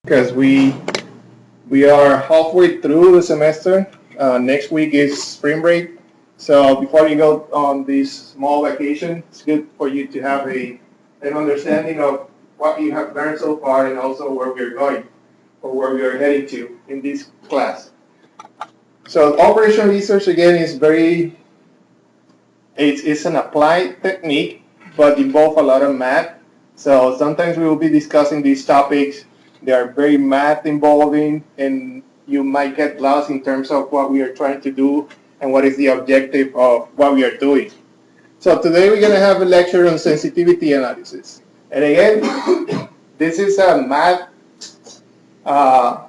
because we are halfway through the semester. Next week is spring break. So before you go on this small vacation, it's good for you to have an understanding of what you have learned so far and also where we're going or where we are heading to in this class. So operational research again is it's an applied technique, but involve a lot of math. So sometimes we will be discussing these topics. They are very math involving, and you might get lost in terms of what we are trying to do and what is the objective of what we are doing. So today we're going to have a lecture on sensitivity analysis. And again, this is a math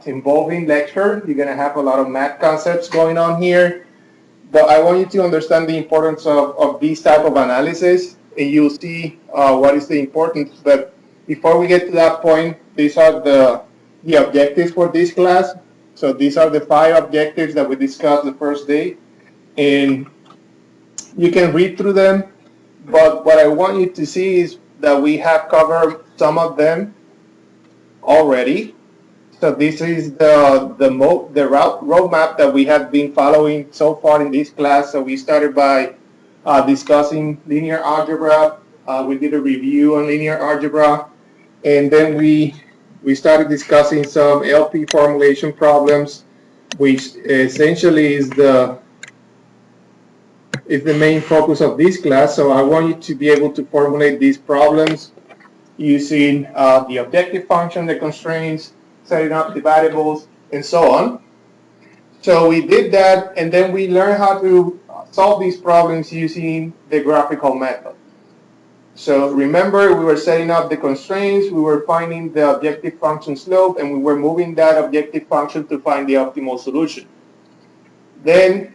involving lecture. You're going to have a lot of math concepts going on here. But I want you to understand the importance of this type of analysis, and you'll see what is the importance. But before we get to that point, these are the objectives for this class. So these are the 5 objectives that we discussed the first day. And you can read through them, but what I want you to see is that we have covered some of them already. So this is the roadmap that we have been following so far in this class. So we started by discussing linear algebra. We did a review on linear algebra, and then we started discussing some LP formulation problems, which essentially is the main focus of this class. So I want you to be able to formulate these problems using the objective function, the constraints, setting up the variables, and so on. So we did that, and then we learned how to solve these problems using the graphical method. So remember, we were setting up the constraints, we were finding the objective function slope, and we were moving that objective function to find the optimal solution. Then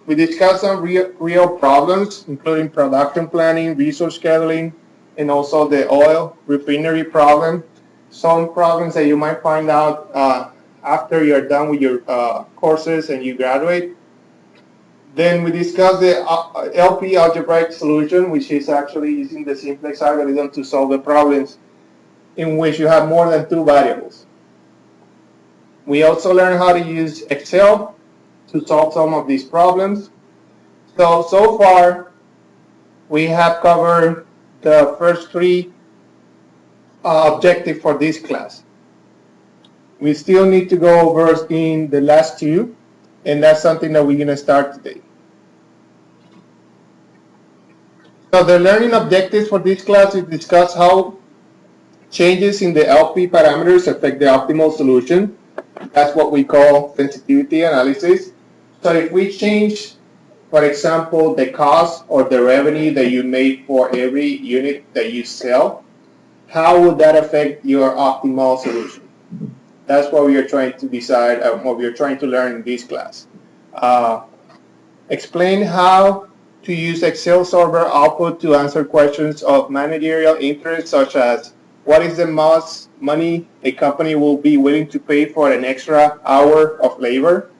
we discussed some real problems, including production planning, resource scheduling, and also the oil refinery problem. Some problems that you might find out after you're done with your courses and you graduate. Then we discussed the LP algebraic solution, which is actually using the simplex algorithm to solve the problems in which you have more than 2 variables. We also learned how to use Excel to solve some of these problems. So far, we have covered the first 3 objectives for this class. We still need to go over in the last 2, and that's something that we're going to start today. So the learning objectives for this class is discuss how changes in the LP parameters affect the optimal solution. That's what we call sensitivity analysis. So if we change, for example, the cost or the revenue that you make for every unit that you sell, how would that affect your optimal solution? That's what we are trying to decide, what we are trying to learn in this class. Explain how to use Excel server output to answer questions of managerial interest, such as what is the most money a company will be willing to pay for an extra hour of labor.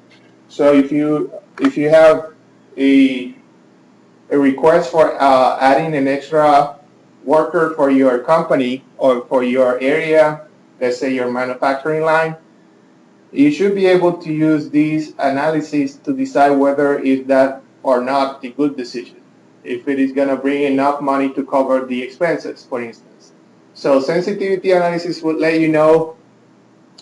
So if you have a request for adding an extra worker for your company or for your area, let's say your manufacturing line, you should be able to use these analyses to decide whether is that or not a good decision, if it is going to bring enough money to cover the expenses, for instance. So sensitivity analysis would let you know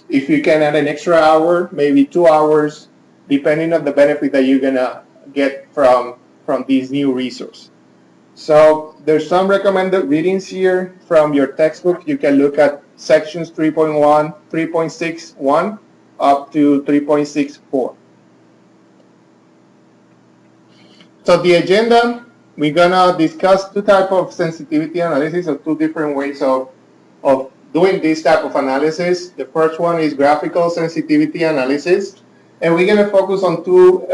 if you can add an extra hour, maybe 2 hours, depending on the benefit that you're going to get from this new resource. So there's some recommended readings here from your textbook. You can look at sections 3.1, 3.61 up to 3.64. So the agenda, we're gonna discuss 2 types of sensitivity analysis, or 2 different ways of doing this type of analysis. The first one is graphical sensitivity analysis, and we're gonna focus on 2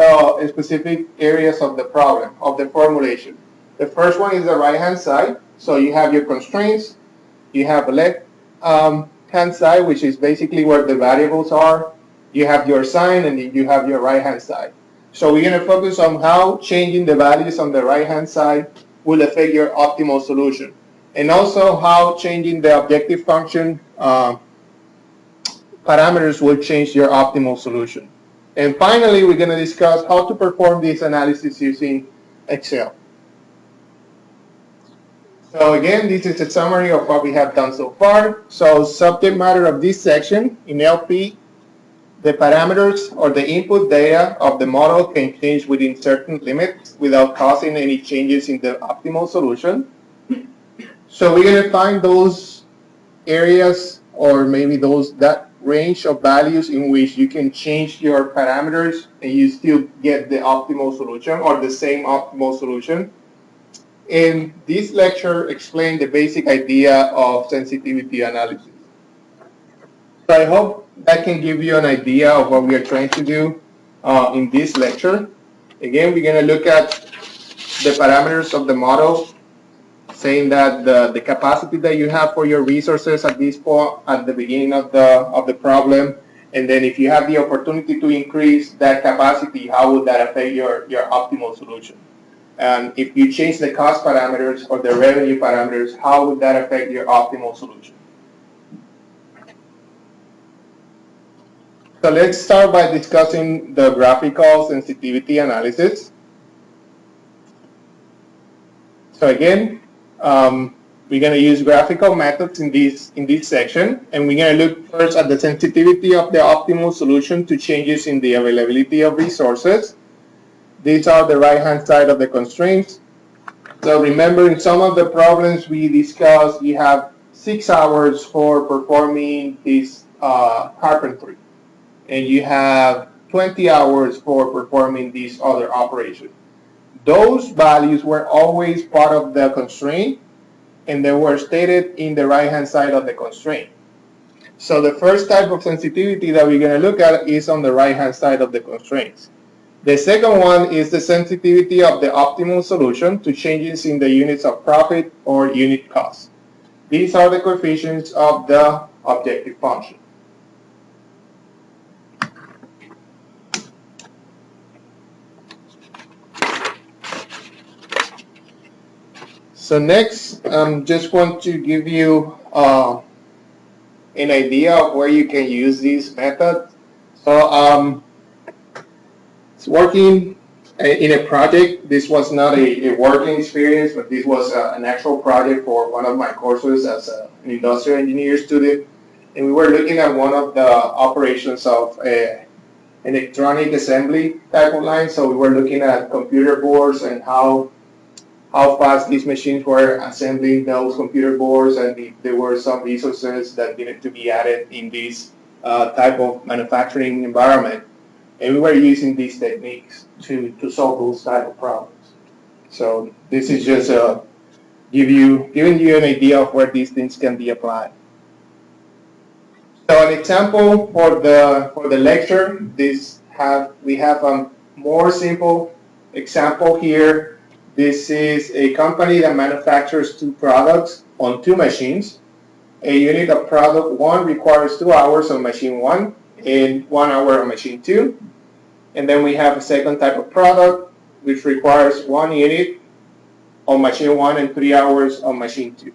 specific areas of the problem, of the formulation. The first one is the right-hand side. So you have your constraints, you have the left-hand side, which is basically where the variables are. You have your sign, and then you have your right-hand side. So we're going to focus on how changing the values on the right-hand side will affect your optimal solution, and also how changing the objective function parameters will change your optimal solution. And finally, we're going to discuss how to perform this analysis using Excel. So again, this is a summary of what we have done so far. So subject matter of this section, in LP, the parameters or the input data of the model can change within certain limits without causing any changes in the optimal solution. So we're going to find those areas or maybe that range of values in which you can change your parameters and you still get the optimal solution or the same optimal solution. And this lecture explained the basic idea of sensitivity analysis. So I hope that can give you an idea of what we are trying to do in this lecture. Again, we're going to look at the parameters of the model, saying that the capacity that you have for your resources at this point, at the beginning of the problem, and then if you have the opportunity to increase that capacity, how would that affect your optimal solution? And if you change the cost parameters or the revenue parameters, how would that affect your optimal solution? So let's start by discussing the graphical sensitivity analysis. So again, we're going to use graphical methods in this section, and we're going to look first at the sensitivity of the optimal solution to changes in the availability of resources. These are the right-hand side of the constraints. So remember, in some of the problems we discussed, you have 6 hours for performing this carpentry, and you have 20 hours for performing this other operation. Those values were always part of the constraint, and they were stated in the right-hand side of the constraint. So the first type of sensitivity that we're going to look at is on the right-hand side of the constraints. The second one is the sensitivity of the optimal solution to changes in the units of profit or unit cost. These are the coefficients of the objective function. So next, just want to give you an idea of where you can use this method. So it's working in a project. This was not a working experience, but this was an actual project for one of my courses as an industrial engineer student. And we were looking at one of the operations of an electronic assembly type of line. So we were looking at computer boards and how fast these machines were assembling those computer boards, and if there were some resources that needed to be added in this type of manufacturing environment. And we were using these techniques to solve those type of problems. So this is just giving you an idea of where these things can be applied. So an example for the lecture, we have a more simple example here. This is a company that manufactures 2 products on 2 machines. A unit of product 1 requires 2 hours on machine 1 and 1 hour on machine 2. And then we have a second type of product which requires 1 unit on machine 1 and 3 hours on machine 2.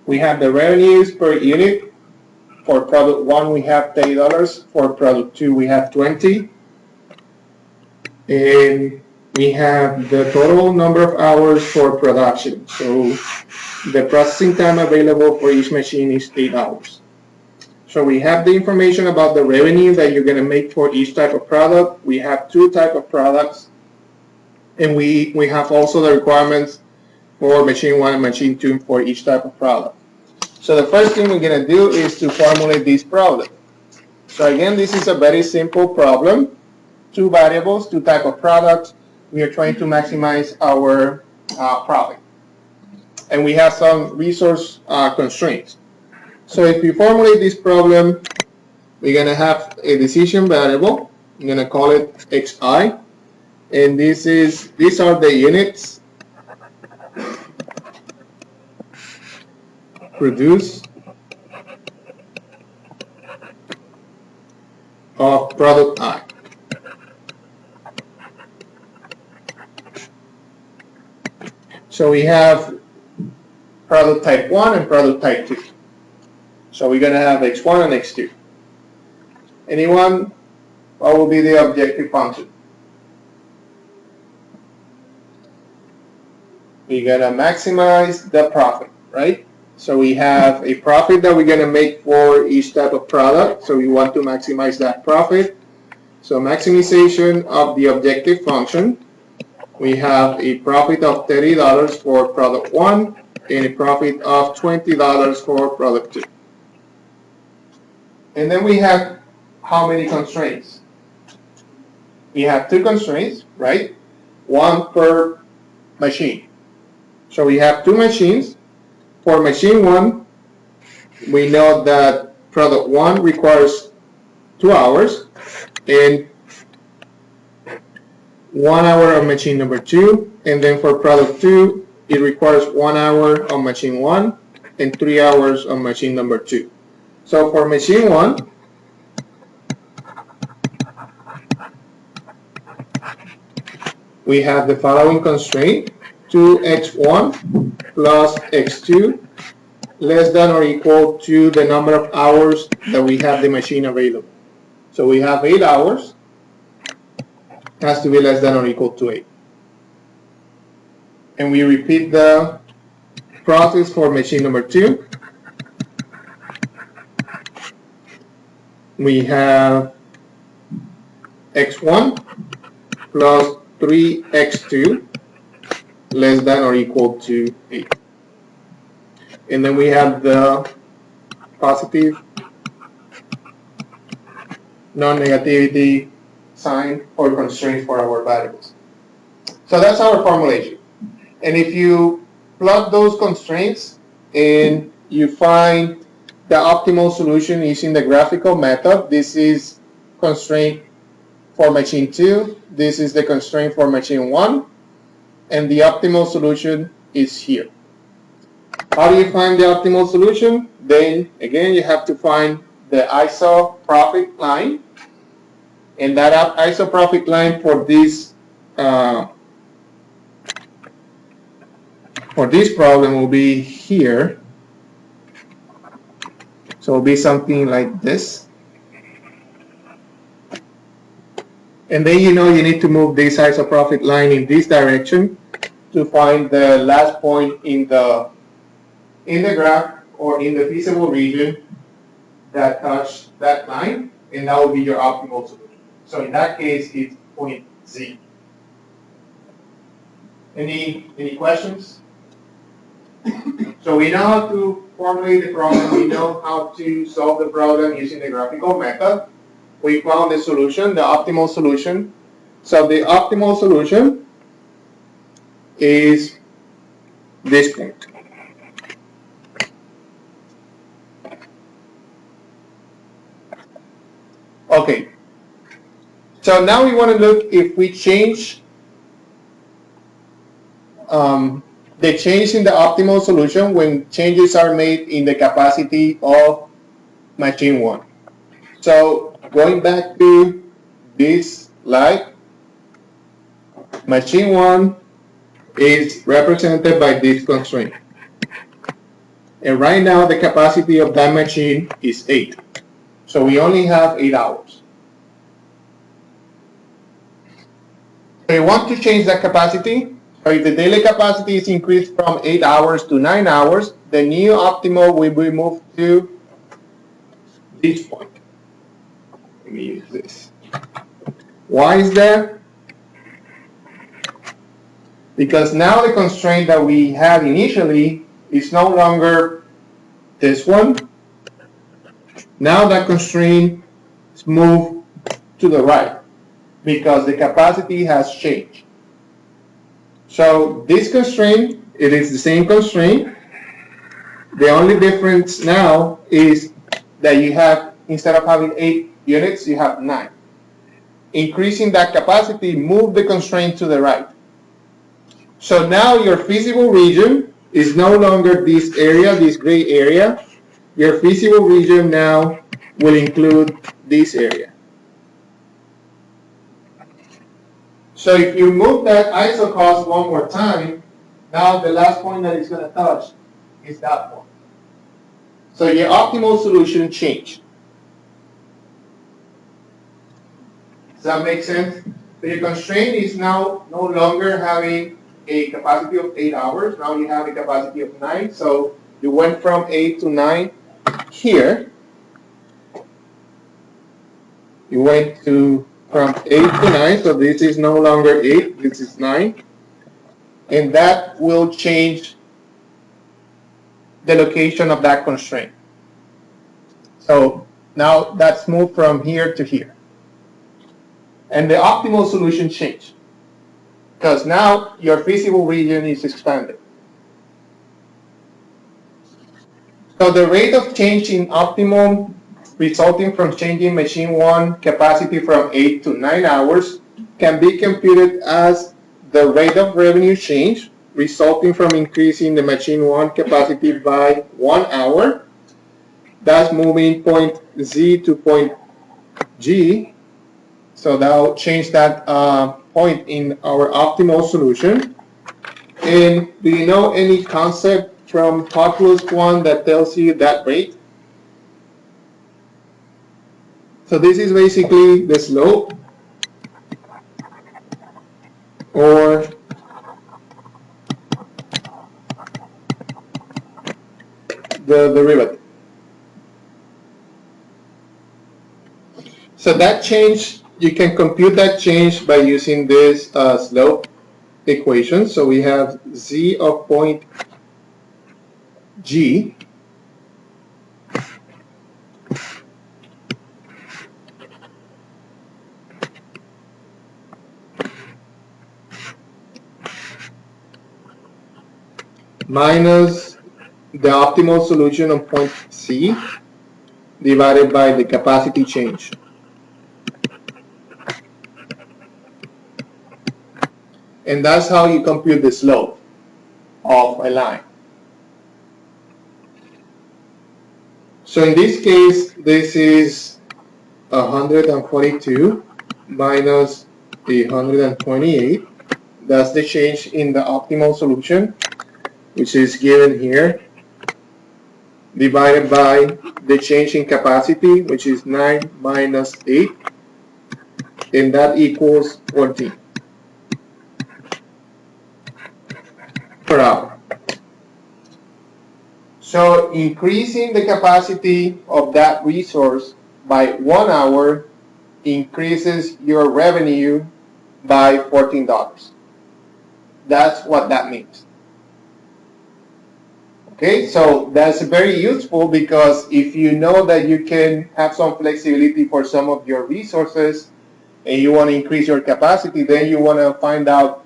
We have the revenues per unit. For product 1 we have $30. For product 2 we have $20. And we have the total number of hours for production. So the processing time available for each machine is 8 hours. So we have the information about the revenue that you're going to make for each type of product. We have 2 types of products. And we have also the requirements for machine 1 and machine 2 for each type of product. So the first thing we're going to do is to formulate this problem. So again, this is a very simple problem. 2 variables, 2 types of products. We are trying to maximize our profit. And we have some resource constraints. So if we formulate this problem, we're going to have a decision variable. I'm going to call it xi. And these are the units produced of product I. So we have product type 1 and product type 2. So we're going to have x1 and x2. Anyone? What will be the objective function? We're gonna maximize the profit, right? So we have a profit that we're gonna make for each type of product. So we want to maximize that profit. So maximization of the objective function. We have a profit of $30 for product 1 and a profit of $20 for product 2. And then we have how many constraints? We have 2 constraints, right? 1 per machine. So we have 2 machines. For machine 1, we know that product 1 requires 2 hours and 1 hour on machine number 2, and then for product 2, it requires 1 hour on machine 1 and 3 hours on machine number 2. So for machine 1, we have the following constraint: 2x1 plus x2 less than or equal to the number of hours that we have the machine available. So we have 8 hours, has to be less than or equal to 8. And we repeat the process for machine number 2. We have x1 plus 3x2 less than or equal to 8. And then we have the positive non-negativity sign or constraints for our variables. So that's our formulation. And if you plot those constraints and you find the optimal solution using the graphical method, this is constraint for machine 2, this is the constraint for machine 1, and the optimal solution is here. How do you find the optimal solution? Then again, you have to find the ISO profit line, and that ISO profit line for this problem will be here. So it will be something like this. And then you need to move this ISO profit line in this direction to find the last point in the graph or in the feasible region that touch that line, and that will be your optimal solution. So in that case, it's point Z. Any questions? So we know how to formulate the problem. We know how to solve the problem using the graphical method. We found the solution, the optimal solution. So the optimal solution is this point. Okay. So now we want to look if we change the change in the optimal solution when changes are made in the capacity of machine 1. So going back to this slide, machine 1 is represented by this constraint. And right now the capacity of that machine is 8. So we only have 8 hours. So we want to change that capacity. So if the daily capacity is increased from 8 hours to 9 hours, the new optimal will be moved to this point. Let me use this. Why is that? Because now the constraint that we had initially is no longer this one. Now that constraint is moved to the right because the capacity has changed. So this constraint, it is the same constraint. The only difference now is that you have, instead of having 8 units, you have 9. Increasing that capacity, move the constraint to the right. So now your feasible region is no longer this area, this gray area. Your feasible region now will include this area. So if you move that ISO cost one more time, now the last point that it's going to touch is that point. So your optimal solution changed. Does that make sense? So your constraint is now no longer having a capacity of 8 hours. Now you have a capacity of 9. So you went from 8 to 9 here. You went from 8 to 9. So this is no longer 8. This is 9. And that will change the location of that constraint. So now that's moved from here to here. And the optimal solution changed, because now your feasible region is expanded. So the rate of change in optimum resulting from changing machine 1 capacity from 8 to 9 hours can be computed as the rate of revenue change resulting from increasing the machine 1 capacity by 1 hour. That's moving point Z to point G. So that will change that point in our optimal solution. And do you know any concept from calculus 1 that tells you that rate? So this is basically the slope or the derivative. So that change, you can compute that change by using this slope equation. So we have Z of point G minus the optimal solution of point C divided by the capacity change. And that's how you compute the slope of a line. So in this case, this is 142 minus 128. That's the change in the optimal solution, which is given here, divided by the change in capacity, which is 9 minus 8, and that equals 14 per hour. So increasing the capacity of that resource by 1 hour increases your revenue by $14. That's what that means. Okay, so that's very useful, because if you know that you can have some flexibility for some of your resources and you want to increase your capacity, then you want to find out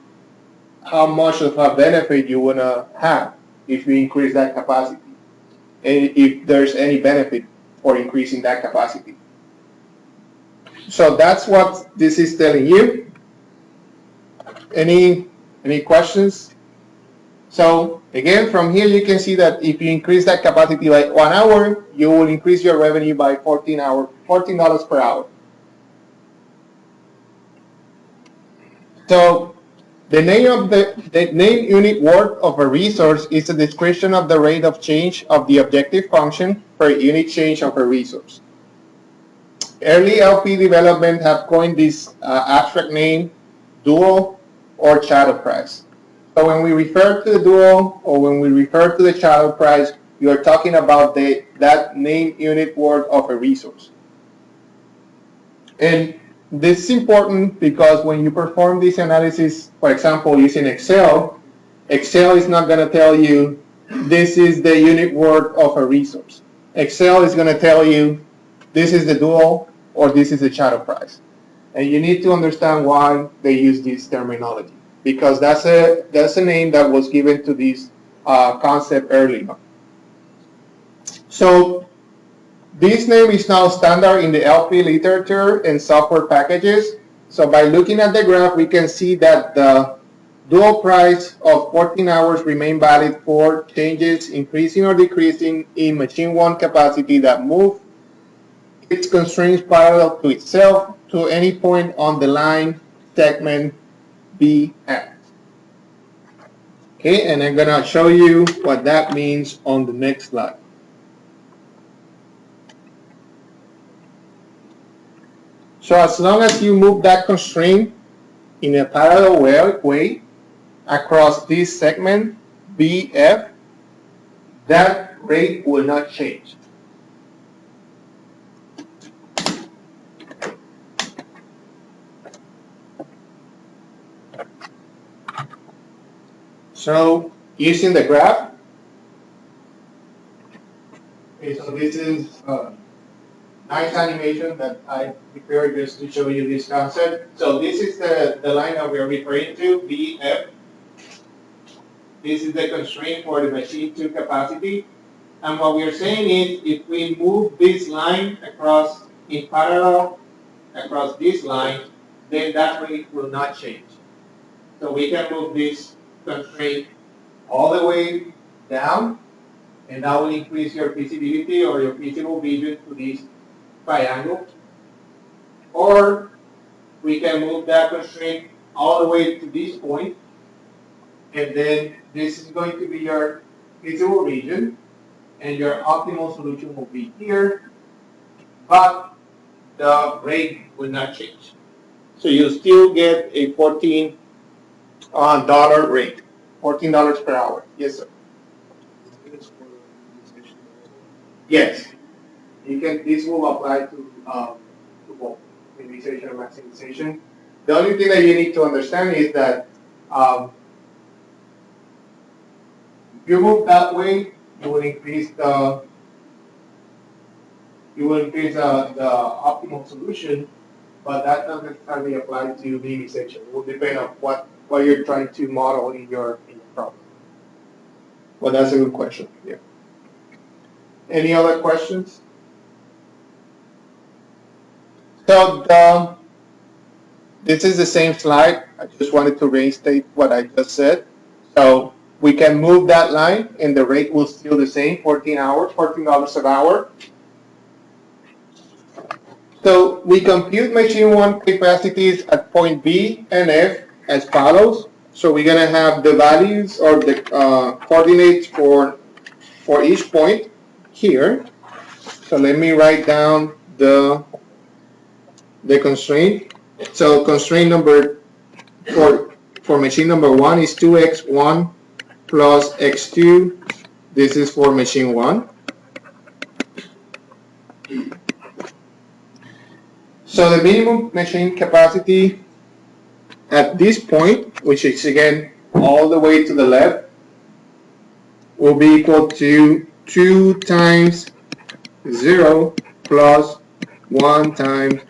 how much of a benefit you want to have if you increase that capacity, and if there's any benefit for increasing that capacity. So that's what this is telling you. Any questions? So again, from here you can see that if you increase that capacity by 1 hour, you will increase your revenue by $14 per hour. So the name unit worth of a resource is a description of the rate of change of the objective function per unit change of a resource. Early LP development have coined this abstract name, dual or shadow price. So when we refer to the dual or when we refer to the shadow price, you are talking about that name unit worth of a resource. And this is important because when you perform this analysis, for example, using Excel, Excel is not going to tell you this is the unit worth of a resource. Excel is going to tell you this is the dual or this is the shadow price. And you need to understand why they use this terminology, because that's a name that was given to this concept early on. So this name is now standard in the LP literature and software packages. So by looking at the graph, we can see that the dual price of 14 hours remain valid for changes increasing or decreasing in machine 1 capacity that move its constraints parallel to itself to any point on the line segment BF. Okay, and I'm going to show you what that means on the next slide. So as long as you move that constraint in a parallel way across this segment BF, that rate will not change. So using the graph, okay, so this is nice animation that I prepared just to show you this concept. So this is the line that we're referring to, BF. This is the constraint for the machine 2 capacity. And what we're saying is if we move this line across in parallel across this line, then that rate will not change. So we can move this constraint all the way down, and that will increase your visibility or your visible vision to this triangle. Or we can move that constraint all the way to this point, and then this is going to be your visible region, and your optimal solution will be here, but the rate will not change. So you still get a $14 rate, $14 per hour. Yes, sir. Yes, you can. This will apply to both minimization and maximization. The only thing that you need to understand is that if you move that way, you will increase the optimal solution, but that doesn't necessarily apply to minimization. It will depend on what you're trying to model in your problem. Well, that's a good question. Yeah. Any other questions? So this is the same slide. I just wanted to reinstate what I just said. So we can move that line, and the rate will still the same, $14 an hour. So we compute machine 1 capacities at point B and F as follows. So we're going to have the values or the coordinates for each point here. So let me write down the constraint. So constraint number for machine number 1 is 2x1 plus x2. This is for machine 1. So the minimum machine capacity at this point, which is again all the way to the left, will be equal to 2 times 0 plus 1 times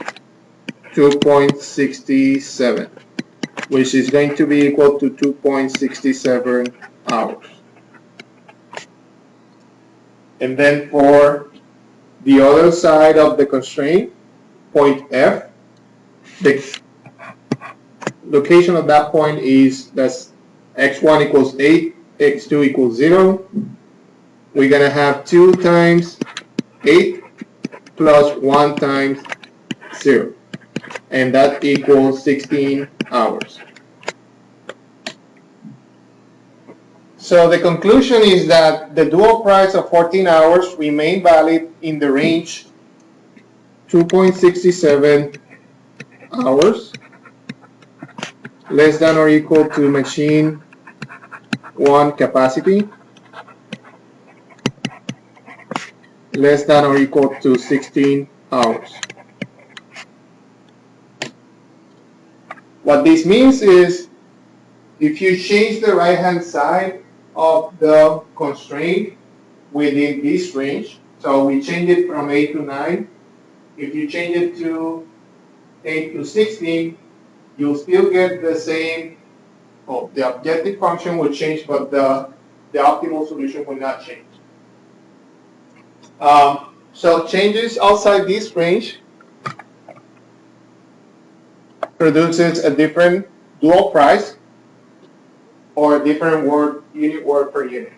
2.67, which is going to be equal to 2.67 hours. And then for the other side of the constraint, point F, the location of that point is that's x1 equals 8, x2 equals 0. We're going to have 2 times 8 plus 1 times 0. And that equals 16 hours. So the conclusion is that the dual price of 14 hours remain valid in the range 2.67 hours, less than or equal to machine 1 capacity, less than or equal to 16 hours. What this means is if you change the right-hand side of the constraint within this range, so we change it from 8 to 9, if you change it to 8 to 16, you'll still get the same, the objective function will change, but the optimal solution will not change. So changes outside this range produces a different dual price or a different unit work per unit.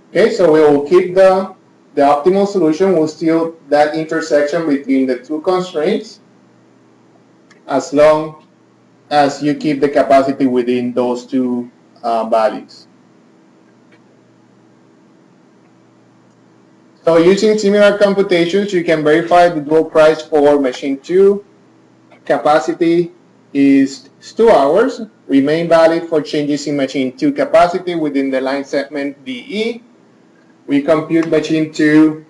Okay, so we will keep the optimal solution will still that intersection between the two constraints as long as you keep the capacity within those two values. So using similar computations, you can verify the dual price for machine 2. Capacity is 2 hours, remain valid for changes in machine 2 capacity within the line segment DE. We compute machine 2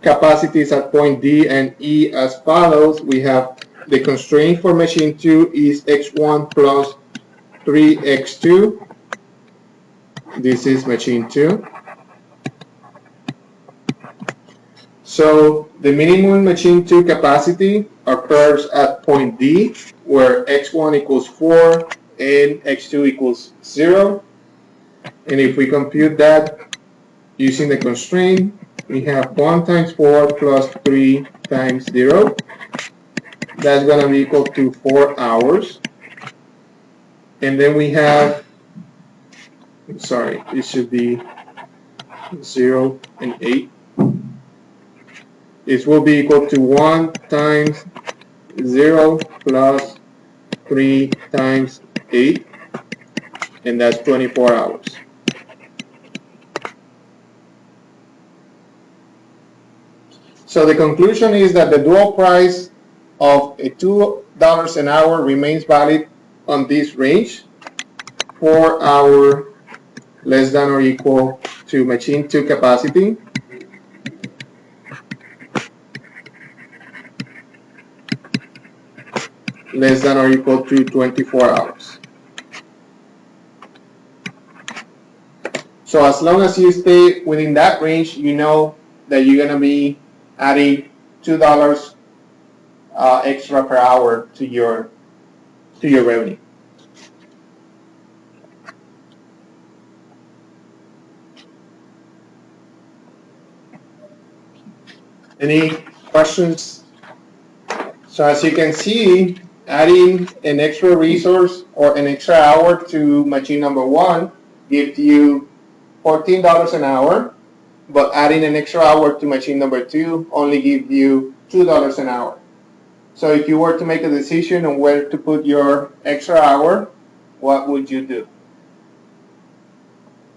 capacities at point D and E as follows. We have the constraint for machine 2 is x1 plus 3x2. This is machine 2. So the minimum machine 2 capacity occurs at point D, where x1 equals 4 and x2 equals 0. And if we compute that using the constraint, we have 1 times 4 plus 3 times 0. That's going to be equal to 4 hours. And then we have, sorry, it should be 0 and 8. This will be equal to 1 times 0 plus 3 times 8, and that's 24 hours. So the conclusion is that the dual price of $2 an hour remains valid on this range, 4 hour less than or equal to machine 2 capacity, less than or equal to 24 hours. So as long as you stay within that range, you know that you're going to be adding $2 extra per hour to your revenue. Any questions? So as you can see, adding an extra resource or an extra hour to machine number 1 gives you $14 an hour, but adding an extra hour to machine number 2 only gives you $2 an hour. So if you were to make a decision on where to put your extra hour, what would you do?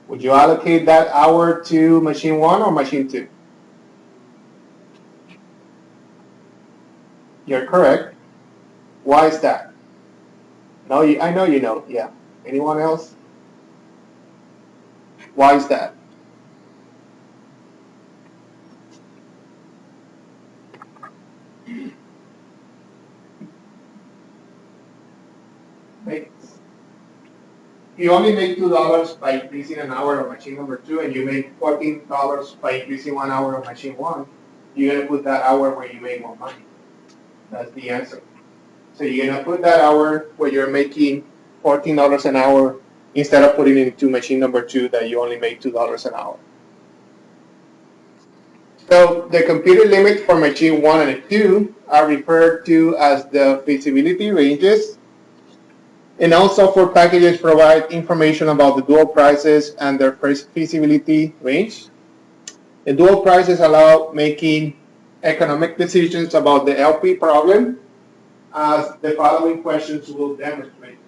Would you allocate that hour to machine 1 or machine 2? You're correct. Why is that? No, I know you know. Yeah. Anyone else? Why is that? You only make $2 by increasing an hour of machine number 2, and you make $14 by increasing 1 hour of machine 1. You're going to put that hour where you make more money. That's the answer. So you're going to put that hour where you're making $14 an hour instead of putting it into machine number 2 that you only make $2 an hour. So the computed limit for machine 1 and 2 are referred to as the feasibility ranges. And also for packages provide information about the dual prices and their feasibility range. The dual prices allow making economic decisions about the LP problem, as the following questions will demonstrate.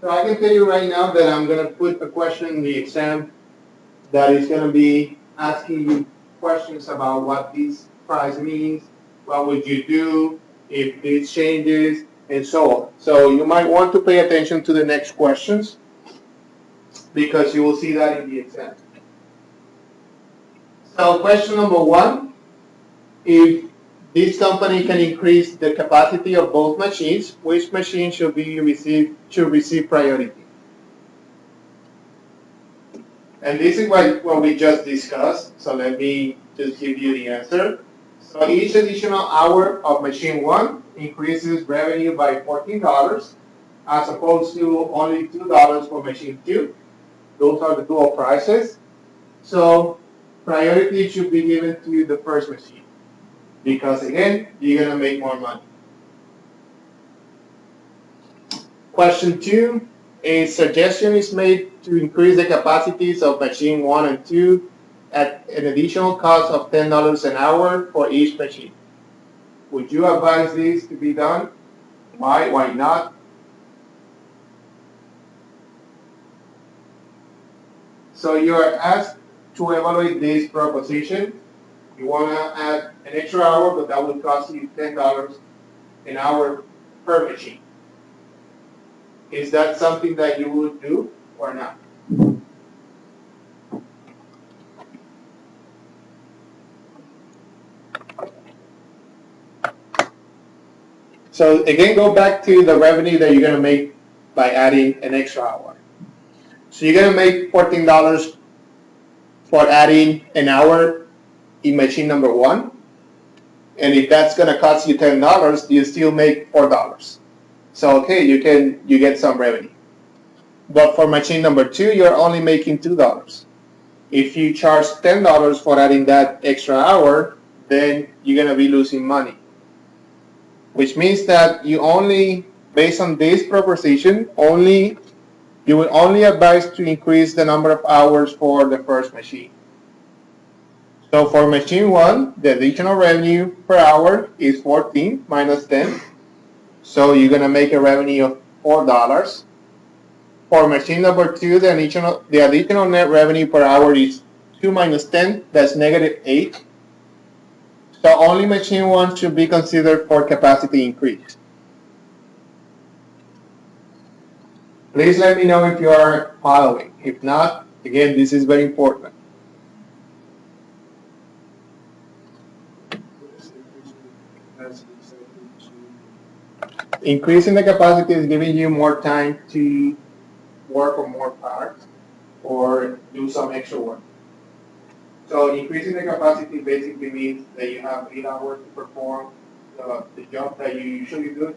So I can tell you right now that I'm going to put a question in the exam that is going to be asking you questions about what this price means, what would you do if this changes, and so on. So you might want to pay attention to the next questions because you will see that in the exam. So question number 1, if this company can increase the capacity of both machines, which machine should receive priority? And this is what we just discussed. So let me just give you the answer. So each additional hour of machine 1 increases revenue by $14 as opposed to only $2 for machine 2. Those are the dual prices. So priority should be given to the first machine because, again, you're going to make more money. Question 2, a suggestion is made to increase the capacities of machine 1 and 2 at an additional cost of $10 an hour for each machine. Would you advise this to be done? Why? Why not? So you are asked to evaluate this proposition. You want to add an extra hour, but that would cost you $10 an hour per machine. Is that something that you would do or not? So again, go back to the revenue that you're going to make by adding an extra hour. So you're going to make $14 for adding an hour in machine number 1. And if that's going to cost you $10, you still make $4. So okay, you get some revenue. But for machine number 2, you're only making $2. If you charge $10 for adding that extra hour, then you're going to be losing money. Which means that you only, based on this proposition, you will only advise to increase the number of hours for the first machine. So for machine 1, the additional revenue per hour is 14 minus 10. So you're going to make a revenue of $4. For machine number 2, the additional net revenue per hour is 2 minus 10, that's negative 8. So only machine 1 should be considered for capacity increase. Please let me know if you are following. If not, again, this is very important. Increasing the capacity is giving you more time to work on more parts or do some extra work. So increasing the capacity basically means that you have 8 hours to perform the job that you usually do.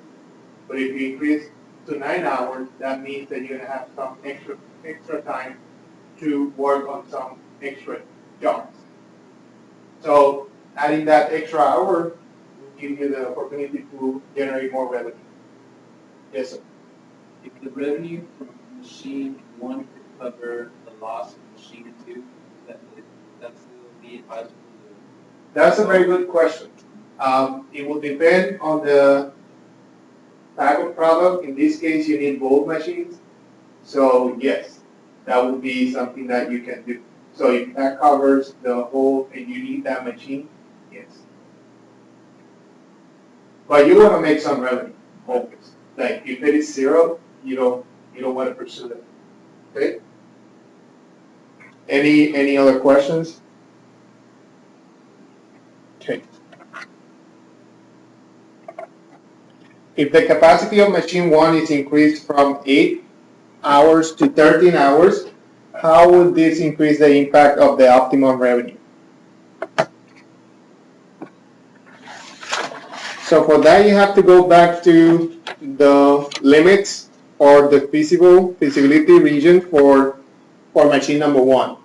But if you increase to 9 hours, that means that you're going to have some extra time to work on some extra jobs. So adding that extra hour will give you the opportunity to generate more revenue. Yes, sir. If the revenue from machine 1 could cover the loss of machine 2, that still be advisable? That's a very good question. It will depend on the type of product. In this case, you need both machines. So yes, that would be something that you can do. So if that covers the whole and you need that machine, yes. But you want to make some revenue, always. Like if it is 0, you don't want to pursue that. Okay? Any other questions? Okay. If the capacity of machine 1 is increased from 8 hours to 13 hours, how would this increase the impact of the optimum revenue? So for that, you have to go back to the limits or the feasibility region for machine number 1.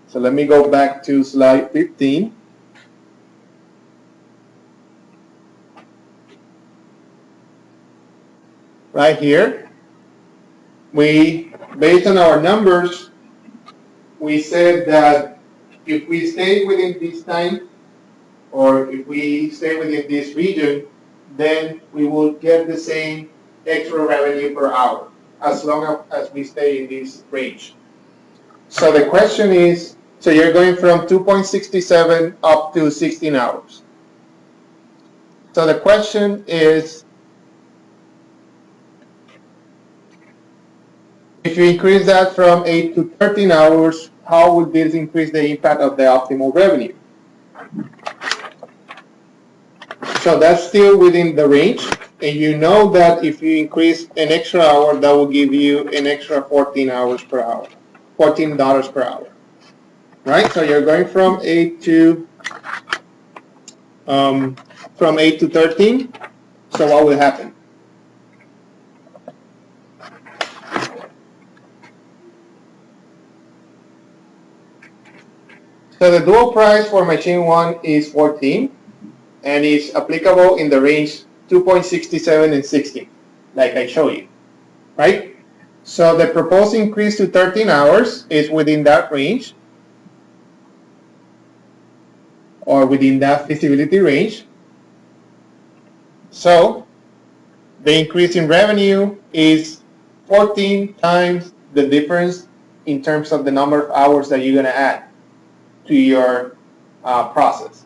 So let me go back to slide 15. Right here, based on our numbers, we said that if we stay within this time, or if we stay within this region, then we will get the same extra revenue per hour, as long as we stay in this range. So the question is, so you're going from 2.67 up to 16 hours. So the question is, if you increase that from 8 to 13 hours, how would this increase the impact of the optimal revenue? So that's still within the range, and you know that if you increase an extra hour, that will give you an extra 14 hours per hour, $14 per hour, right? So you're going from 8 to 13. So what will happen? So the dual price for machine 1 is 14, and is applicable in the range 2.67 and 16, like I showed you, right? So the proposed increase to 13 hours is within that range, or within that feasibility range. So the increase in revenue is 14 times the difference in terms of the number of hours that you're going to add to your process.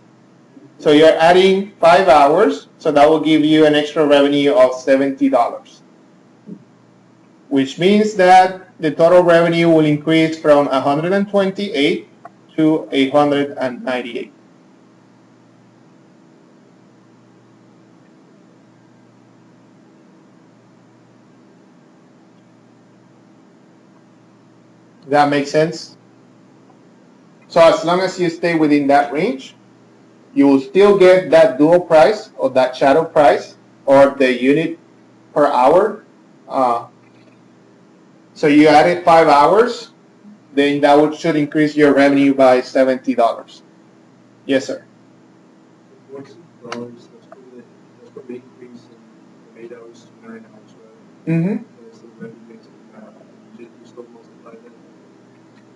So you're adding 5 hours, so that will give you an extra revenue of $70, which means that the total revenue will increase from 128 to 898. Does that make sense? So as long as you stay within that range, you will still get that dual price or that shadow price or the unit per hour. So you added 5 hours, then that should increase your revenue by $70. Yes, sir. $40, that's for the increase in 8 hours to 9 hours, right? Mm-hmm. That's the revenue based on that. You still multiply that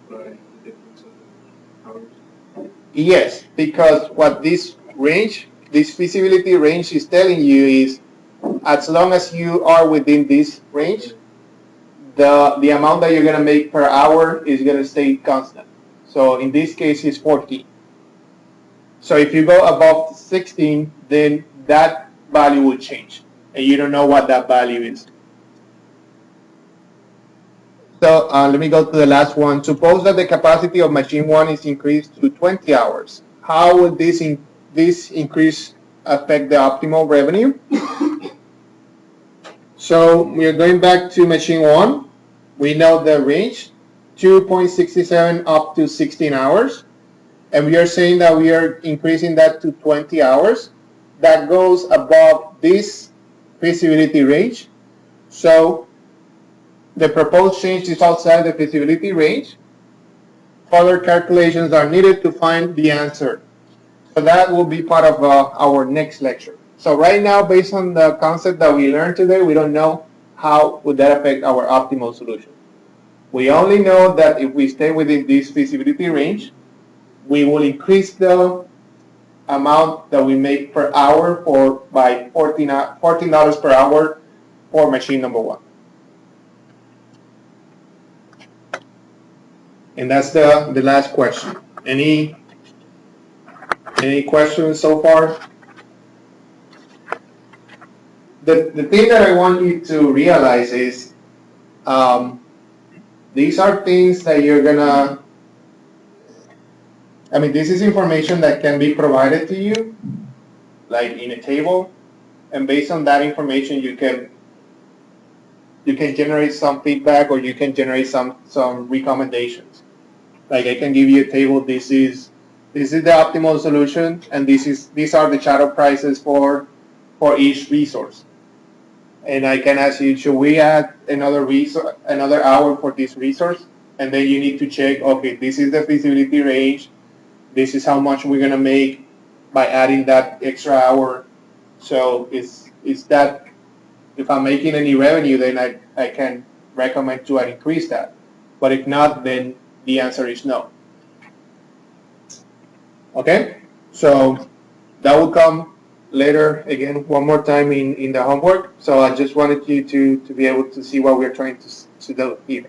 by the difference of hours? Yes, because what this feasibility range is telling you is as long as you are within this range, the amount that you're going to make per hour is going to stay constant. So in this case, it's 14. So if you go above 16, then that value will change, and you don't know what that value is. So let me go to the last one. Suppose that the capacity of machine 1 is increased to 20 hours. How would this increase affect the optimal revenue? So we are going back to machine 1. We know the range, 2.67 up to 16 hours. And we are saying that we are increasing that to 20 hours. That goes above this feasibility range. So the proposed change is outside the feasibility range. Further calculations are needed to find the answer. So that will be part of our next lecture. So right now, based on the concept that we learned today, we don't know how would that affect our optimal solution. We only know that if we stay within this feasibility range, we will increase the amount that we make per hour by $14 per hour for machine number 1. And that's the last question. Any questions so far? The thing that I want you to realize is these are things that you're gonna, this is information that can be provided to you, like in a table, and based on that information, you can generate some feedback, or you can generate some recommendations. Like I can give you a table. This is the optimal solution, and these are the shadow prices for each resource. And I can ask you, should we add another hour for this resource? And then you need to check, okay, this is the feasibility range. This is how much we're gonna make by adding that extra hour. So is that, if I'm making any revenue, then I can recommend to increase that. But if not, then the answer is no. Okay? So that will come later, again, one more time in the homework. So I just wanted you to be able to see what we're trying to do here.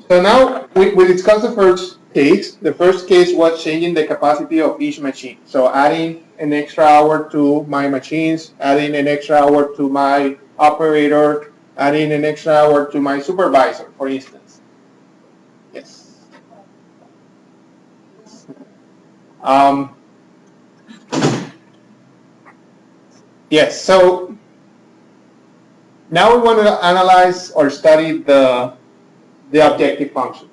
So now we discussed the first case. The first case was changing the capacity of each machine. So adding an extra hour to my machines, adding an extra hour to my operator, adding an extra hour to my supervisor, for instance. Yes. Yes, so now we want to analyze or study the objective function.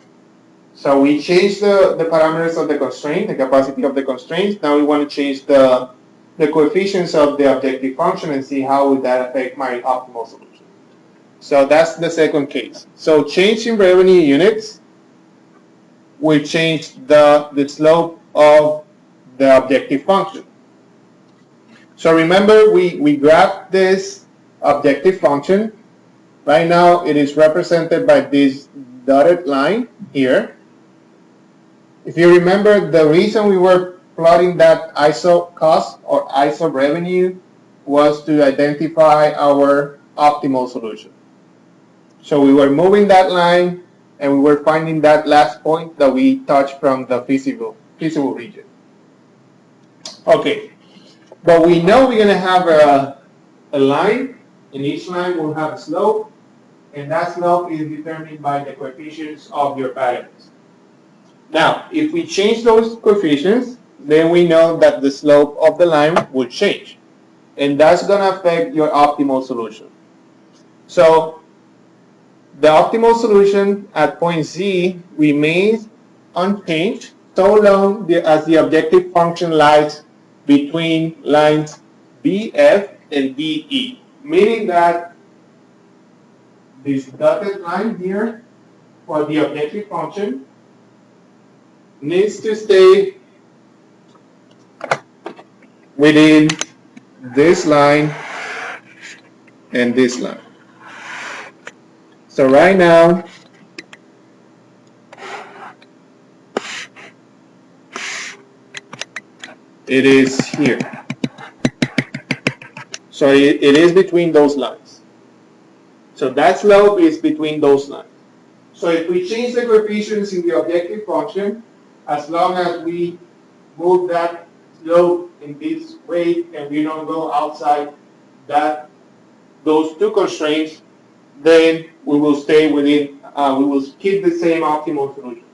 So we changed the parameters of the constraint, the capacity of the constraints. Now we want to change the coefficients of the objective function and see how would that affect my optimal solution. So that's the second case. So changing revenue units, we changed the slope of the objective function. So remember, we graphed this objective function. Right now it is represented by this dotted line here. If you remember, the reason we were plotting that ISO cost or ISO revenue was to identify our optimal solution. So we were moving that line and we were finding that last point that we touched from the feasible region. Okay, but we know we're going to have a line, and each line will have a slope, and that slope is determined by the coefficients of your variables. Now, if we change those coefficients, then we know that the slope of the line will change, and that's going to affect your optimal solution. So the optimal solution at point Z remains unchanged so long as the objective function lies between lines BF and BE, meaning that this dotted line here for the objective function needs to stay within this line and this line. So right now, it is here. So it is between those lines. So that slope is between those lines. So if we change the coefficients in the objective function, as long as we move that slope in this way and we don't go outside those two constraints, then we will stay within, we will keep the same optimal solution.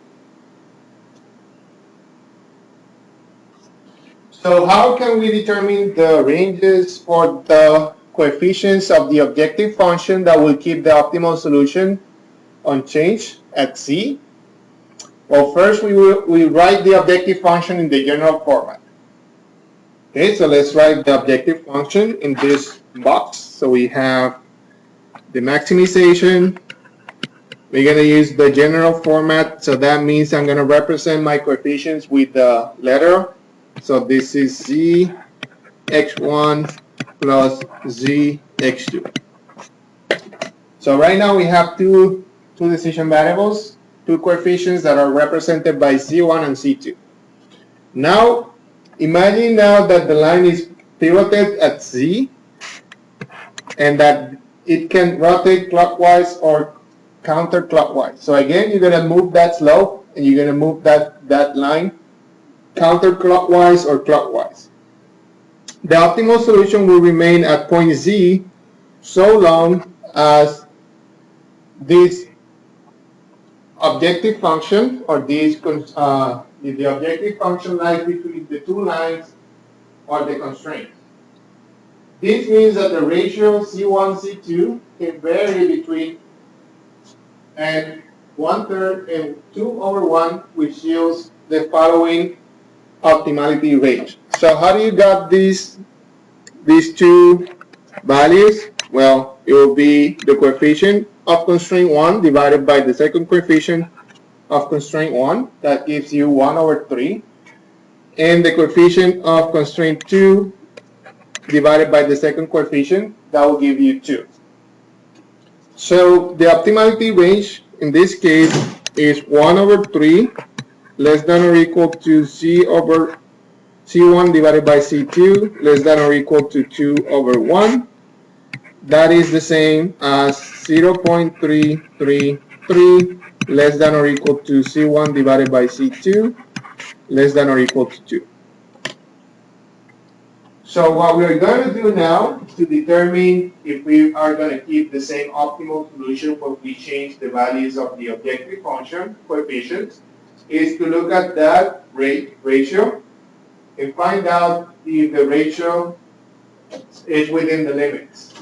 So how can we determine the ranges for the coefficients of the objective function that will keep the optimal solution unchanged at C? Well, first we write the objective function in the general format. Okay, so let's write the objective function in this box. So we have the maximization. We're going to use the general format, so that means I'm going to represent my coefficients with the letter. So this is Z x1 plus Z x2. So right now we have two decision variables, two coefficients that are represented by Z1 and Z2. Now, imagine now that the line is pivoted at Z and that it can rotate clockwise or counterclockwise. So again, you're going to move that slope and you're going to move that line counterclockwise or clockwise. The optimal solution will remain at point Z so long as this objective function or the objective function lies between the two lines or the constraints. This means that the ratio C1, C2 can vary between and 1/3 and 2/1, which yields the following optimality range. So how do you got these two values? Well, it will be the coefficient of constraint 1 divided by the second coefficient of constraint 1. That gives you 1/3. And the coefficient of constraint 2 divided by the second coefficient, that will give you 2. So the optimality range in this case is 1/3 less than or equal to C1 divided by C2 less than or equal to 2/1. That is the same as 0.333 less than or equal to C1 divided by C2 less than or equal to 2. So what we are going to do now to determine if we are going to keep the same optimal solution when we change the values of the objective function coefficients is to look at that ratio and find out if the ratio is within the limits.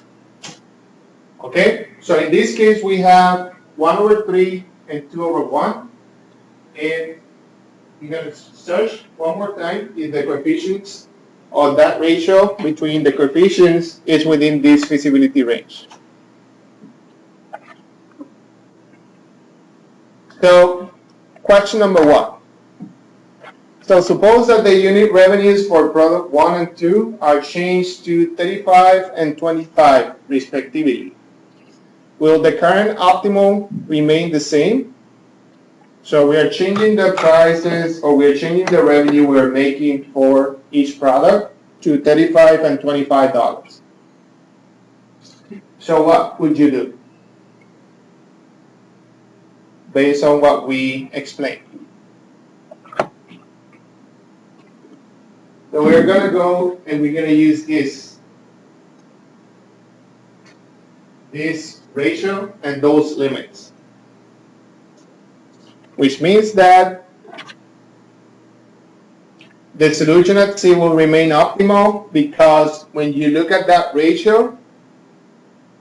Okay, so in this case we have 1/3 and 2/1, and we're going to search one more time if the coefficients or that ratio between the coefficients is within this feasibility range. So, question number 1. So suppose that the unit revenues for product 1 and 2 are changed to 35 and 25 respectively. Will the current optimal remain the same? So we are changing the prices, or we are changing the revenue we are making for each product to $35 and $25. So what would you do? based on what we explained. So we're going to go and we're going to use this ratio and those limits, which means that the solution at C will remain optimal because when you look at that ratio,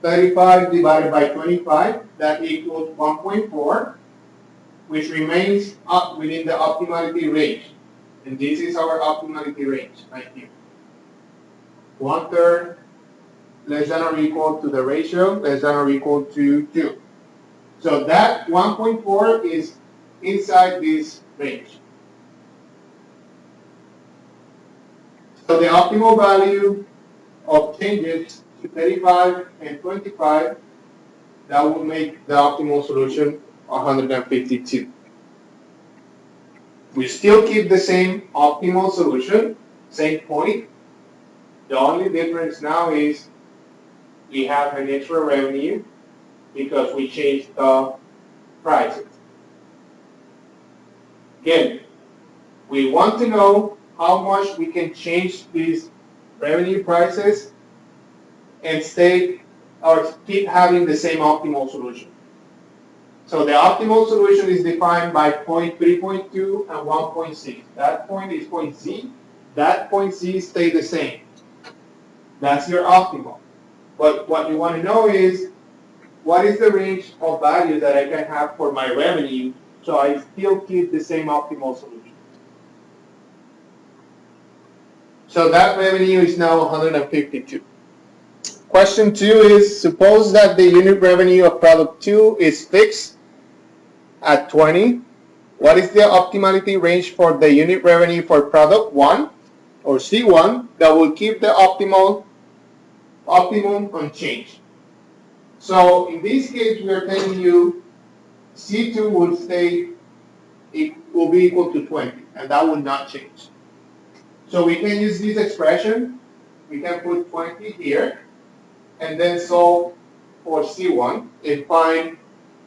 35 divided by 25, that equals 1.4, which remains up within the optimality range. And this is our optimality range right here. 1/3 less than or equal to the ratio less than or equal to 2. So that 1.4 is inside this range. So the optimal value of changes to 35 and 25, that will make the optimal solution 152. We still keep the same optimal solution, same point. The only difference now is we have an extra revenue because we changed the prices. Again, we want to know how much we can change these revenue prices and stay or keep having the same optimal solution. So the optimal solution is defined by point 3.2 and 1.6. That point is point Z. That point Z stay the same. That's your optimal. But what you want to know is what is the range of value that I can have for my revenue so I still keep the same optimal solution. So that revenue is now 152. Question 2 is, suppose that the unit revenue of product 2 is fixed at 20. What is the optimality range for the unit revenue for product 1 or C1 that will keep the optimum unchanged? So in this case, we are telling you C2 will stay, it will be equal to 20, and that will not change. So we can use this expression. We can put 20 here, and then solve for C1 and find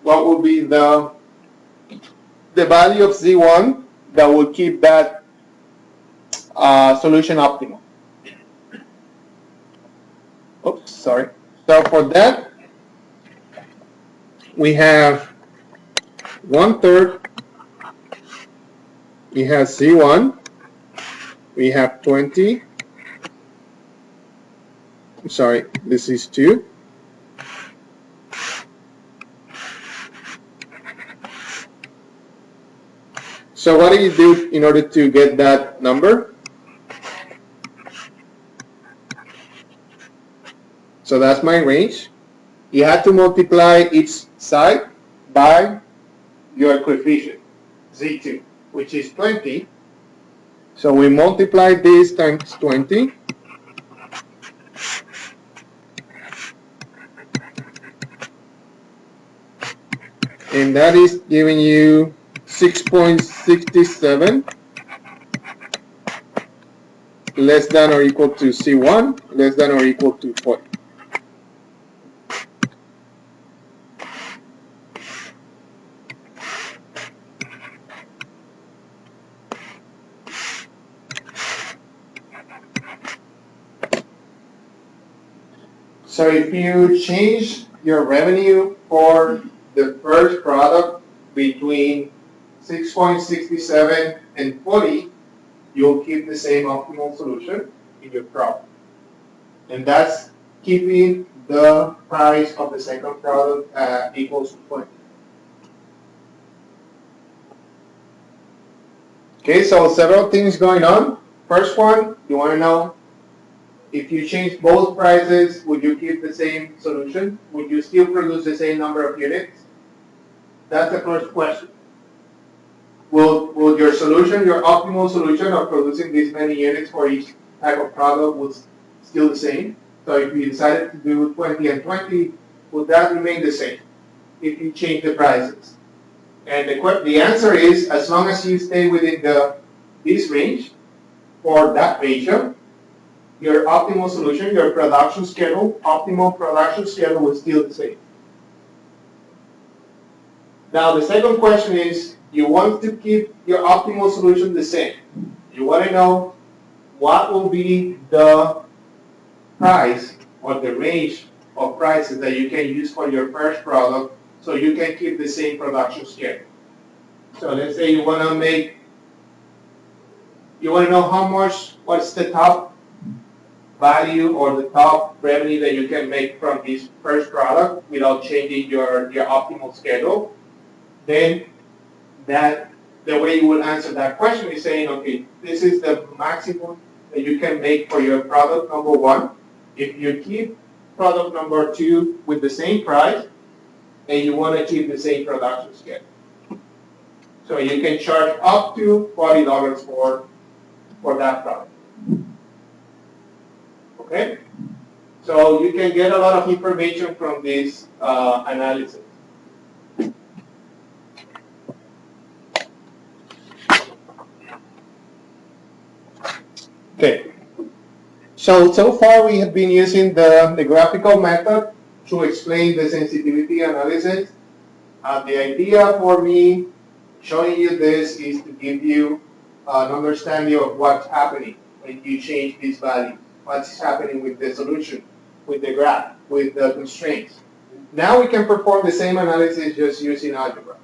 what will be the value of C1 that will keep that solution optimal. Oops, sorry. So for that, we have 1/3, we have C1, we have 20, I'm sorry, this is 2. So what do you do in order to get that number? So that's my range. You have to multiply each side by your coefficient, Z2, which is 20. So we multiply this times 20. And that is giving you 6.67 less than or equal to C1 less than or equal to 40. So if you change your revenue for the first product between 6.67 and 40, you'll keep the same optimal solution in your problem. And that's keeping the price of the second product equals to 20. Okay, so several things going on. First one, you want to know if you change both prices, would you keep the same solution? Would you still produce the same number of units? That's the first question. Will your solution, your optimal solution of producing this many units for each type of product was still the same? So if you decided to do 20 and 20, would that remain the same if you change the prices? And the answer is, as long as you stay within this range for that ratio, your optimal solution, your production schedule, optimal production schedule was still the same. Now the second question is, you want to keep your optimal solution the same. You want to know what will be the price or the range of prices that you can use for your first product so you can keep the same production schedule. So let's say you want to know how much, what's the top value or the top revenue that you can make from this first product without changing your optimal schedule. Then the way you will answer that question is saying, okay, this is the maximum that you can make for your product number one. If you keep product number two with the same price, and you want to keep the same production schedule. So you can charge up to $40 for that product. Okay? So you can get a lot of information from this analysis. Okay. So far we have been using the graphical method to explain the sensitivity analysis. The idea for me showing you this is to give you an understanding of what's happening when you change this value. What's happening with the solution, with the graph, with the constraints. Now we can perform the same analysis just using algebra.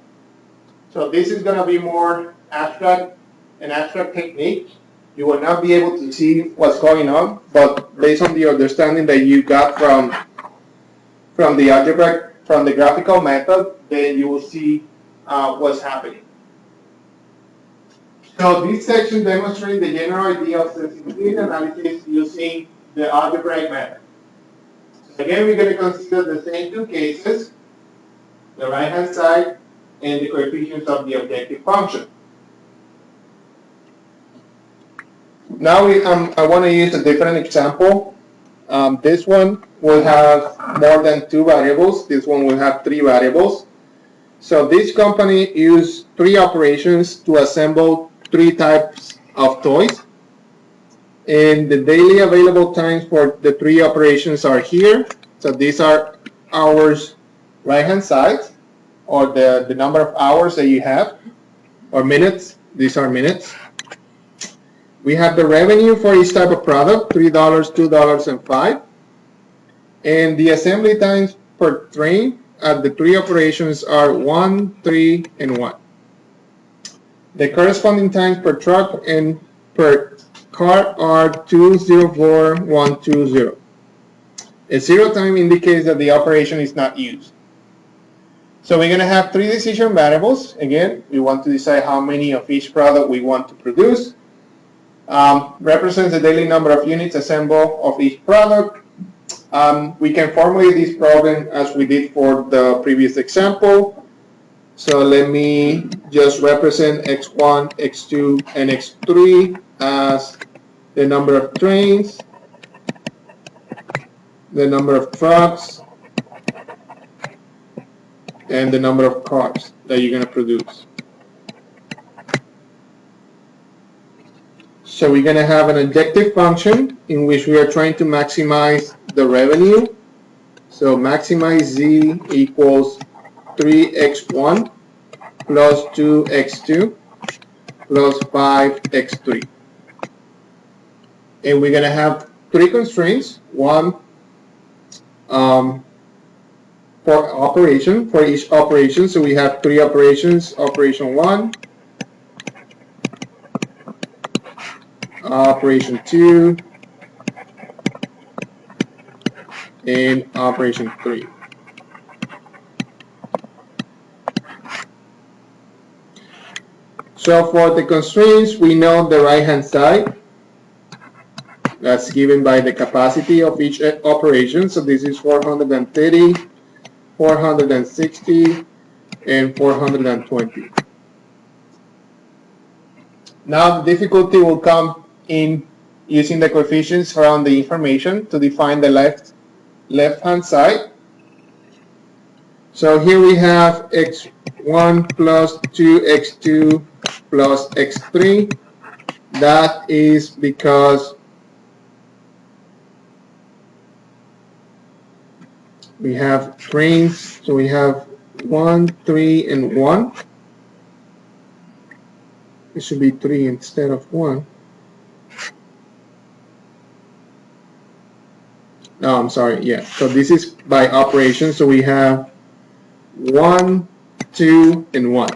So this is going to be more abstract, an abstract technique. You will not be able to see what's going on, but based on the understanding that you got from the algebraic, from the graphical method, then you will see what's happening. So this section demonstrates the general idea of sensitivity analysis using the algebraic method. So again, we're going to consider the same two cases, the right-hand side and the coefficients of the objective function. Now I want to use a different example. This one will have more than 2 variables. This one will have 3 variables. So this company used 3 operations to assemble 3 types of toys. And the daily available times for the 3 operations are here. So these are hours right-hand side, or the number of hours that you have, or minutes. These are minutes. We have the revenue for each type of product, $3, $2, and $5. And the assembly times per train at the 3 operations are 1, 3, and 1. The corresponding times per truck and per car are 2, 0, 4, 1, 2, 0. A 0 time indicates that the operation is not used. So we're going to have 3 decision variables. Again, we want to decide how many of each product we want to produce. Represents the daily number of units assembled of each product. We can formulate this problem as we did for the previous example. So let me just represent x1, x2, and x3 as the number of trains, the number of trucks, and the number of cars that you're going to produce. So we're going to have an objective function in which we are trying to maximize the revenue. So maximize z equals 3x1 plus 2x2 plus 5x3. And we're going to have 3 constraints. One for each operation. So we have 3 operations. Operation 1, operation 2, and operation 3. So for the constraints, we know the right-hand side. That's given by the capacity of each operation. So this is 430, 460, and 420. Now the difficulty will come in using the coefficients around the information to define the left-hand side. So here we have x1 plus 2x2 plus x3. That is because we have trains, so we have 1, 3, and 1. It should be 3 instead of 1. No, I'm sorry, yeah. So this is by operation, so we have 1, 2, and 1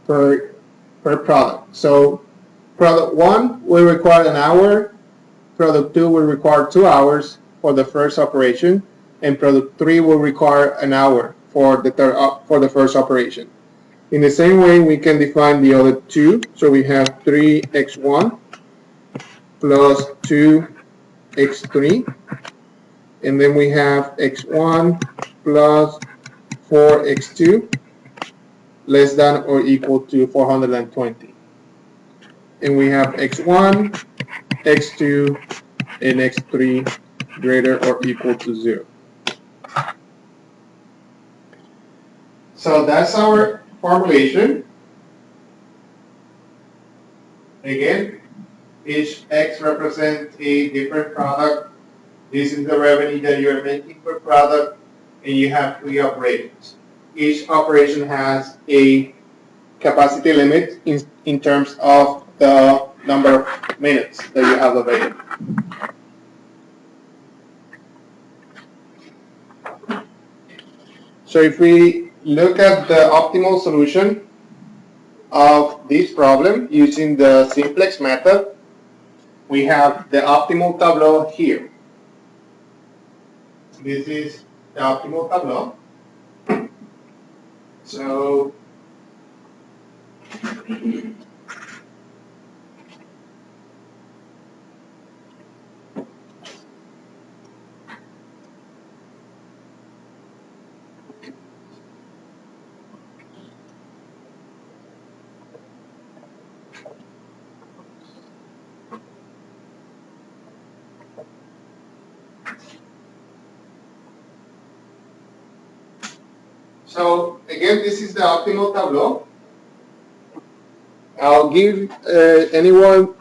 per product. So product 1 will require an hour, product 2 will require 2 hours for the first operation, and product 3 will require an hour for the first operation. In the same way, we can define the other two. So we have 3x1 plus 2x3, and then we have x1 plus 4x2 less than or equal to 420. And we have x1, x2, and x3 greater or equal to 0. So that's our formulation. Again, each x represents a different product. This is the revenue that you're making per product, and you have 3 operations. Each operation has a capacity limit in terms of the number of minutes that you have available. So if we look at the optimal solution of this problem using the simplex method, we have the optimal tableau here. This is the optimal tableau. So again, this is the optimal tableau. I'll give anyone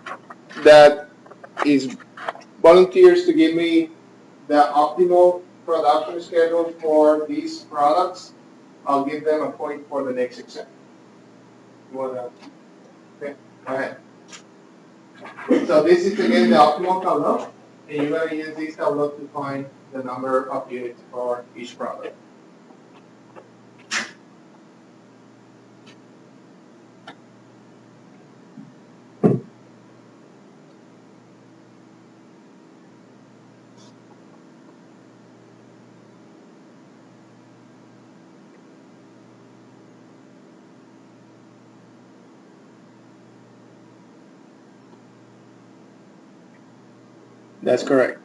that is volunteers to give me the optimal production schedule for these products. I'll give them a point for the next exam. Okay, go ahead. So this is again the optimal tableau, and you're going to use this tableau to find the number of units for each product. That's correct.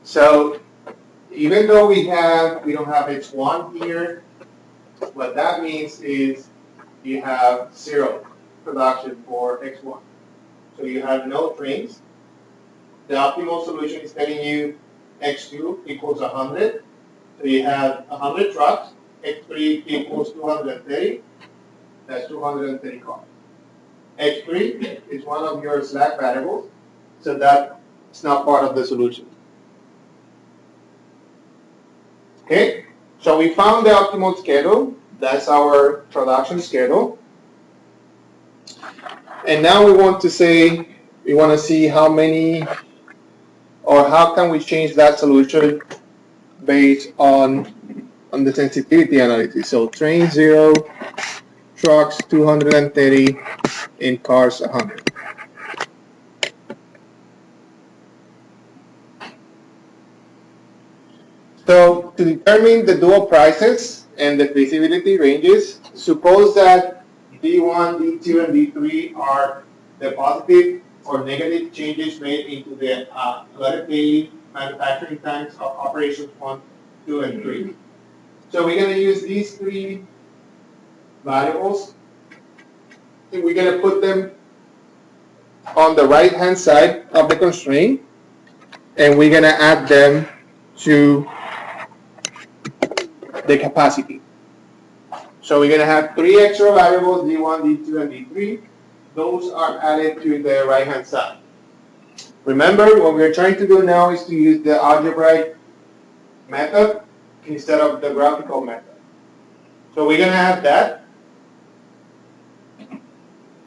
So even though we don't have X1 here, what that means is you have 0 production for X1. So you have no trains. The optimal solution is telling you X2 equals 100. So you have 100 trucks. X3 equals 230. That's 230 cars. X3 is one of your slack variables, so that's not part of the solution. Okay, so we found the optimal schedule. That's our production schedule. And now we want to see how many, or how can we change that solution based on the sensitivity analysis. So train 0, trucks 230, and cars 100. So to determine the dual prices and the feasibility ranges, suppose that D1, D2, and D3 are the positive or negative changes made into the allotted daily manufacturing times of operations 1, 2, and 3. So we're going to use these 3 variables, and we're going to put them on the right-hand side of the constraint, and we're going to add them to the capacity. So we're going to have 3 extra variables, D1, D2, and D3. Those are added to the right-hand side. Remember, what we're trying to do now is to use the algebraic method instead of the graphical method. So we're going to have that.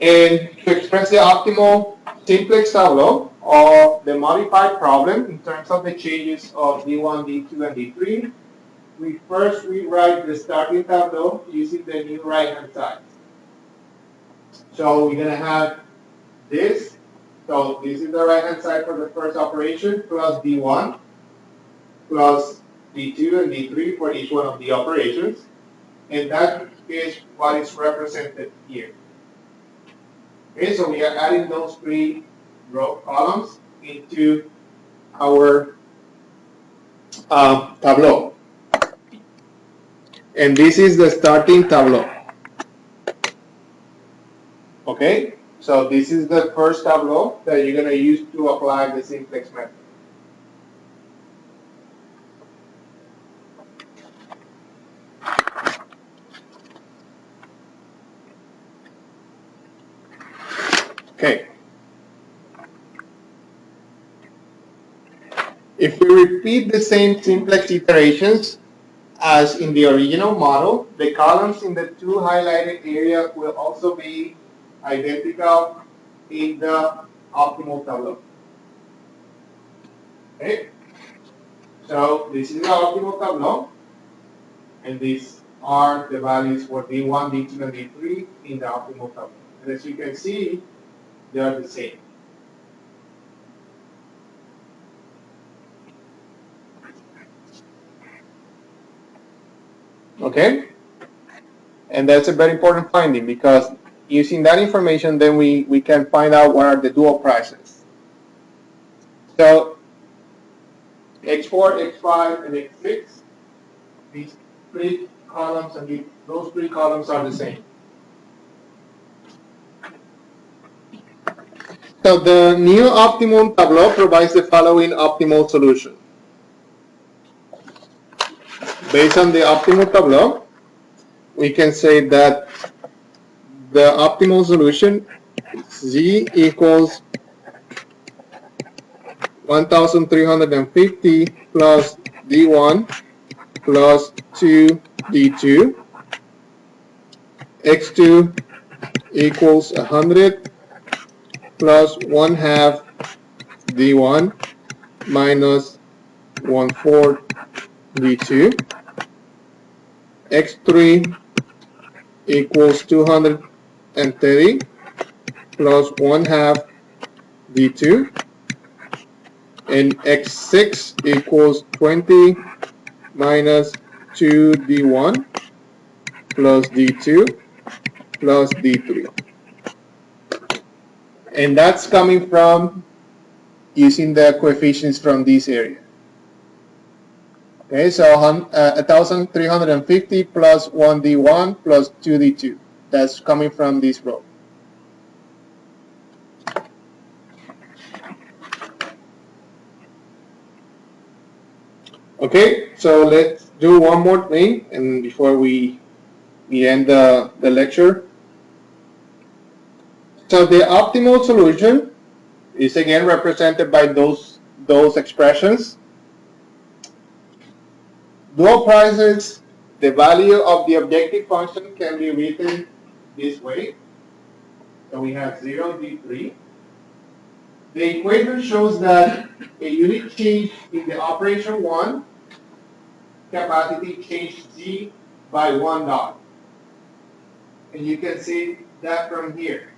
And to express the optimal simplex tableau or the modified problem in terms of the changes of D1, D2, and D3, we first rewrite the starting tableau using the new right-hand side. So we're going to have this. So this is the right-hand side for the first operation plus D1 plus D2 and D3 for each one of the operations. And that is what is represented here. Okay, so we are adding those three row columns into our tableau. And this is the starting tableau. Okay, so this is the first tableau that you're going to use to apply the simplex method. Okay. If we repeat the same simplex iterations as in the original model, the columns in the two highlighted areas will also be identical in the optimal tableau. Okay? So this is the optimal tableau, and these are the values for D1, D2, and D3 in the optimal tableau. And as you can see, they are the same. Okay? And that's a very important finding because using that information, then we can find out what are the dual prices. So X4, X5, and X6, these three columns and those three columns are the same. So the new optimum tableau provides the following optimal solution. Based on the optimal tableau, we can say that the optimal solution Z equals 1350 plus D1 plus 2D2. X2 equals 100 plus 1/2 D1 minus 1/4 D2. X3 equals 230 plus 1/2 D2. And X6 equals 20 minus 2D1 plus D2 plus D3. And that's coming from using the coefficients from this area. Okay, so 1350 plus 1D1 plus 2D2. That's coming from this row. Okay, so let's do one more thing, and before we end the lecture. So the optimal solution is again represented by those expressions. Dual prices, the value of the objective function can be written this way. So we have 0D3. The equation shows that a unit change in the operation 1 capacity changed Z by $1. And you can see that from here.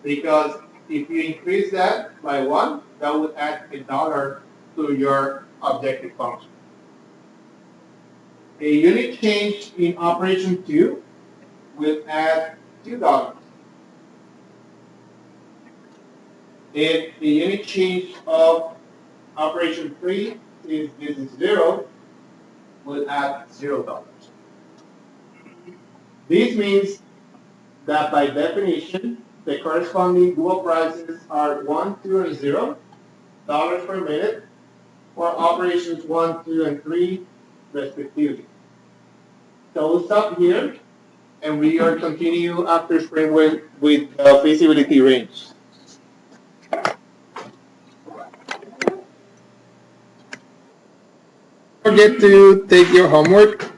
Because if you increase that by 1, that would add $1 to your objective function. A unit change in operation 2 will add $2. If the unit change of operation 3 is this is 0, will add $0. This means that by definition, the corresponding dual prices are 1, 2, and 0 dollars per minute for operations 1, 2, and 3 respectively. So we'll stop here, and we are continue after spring with the feasibility range. forget to take your homework.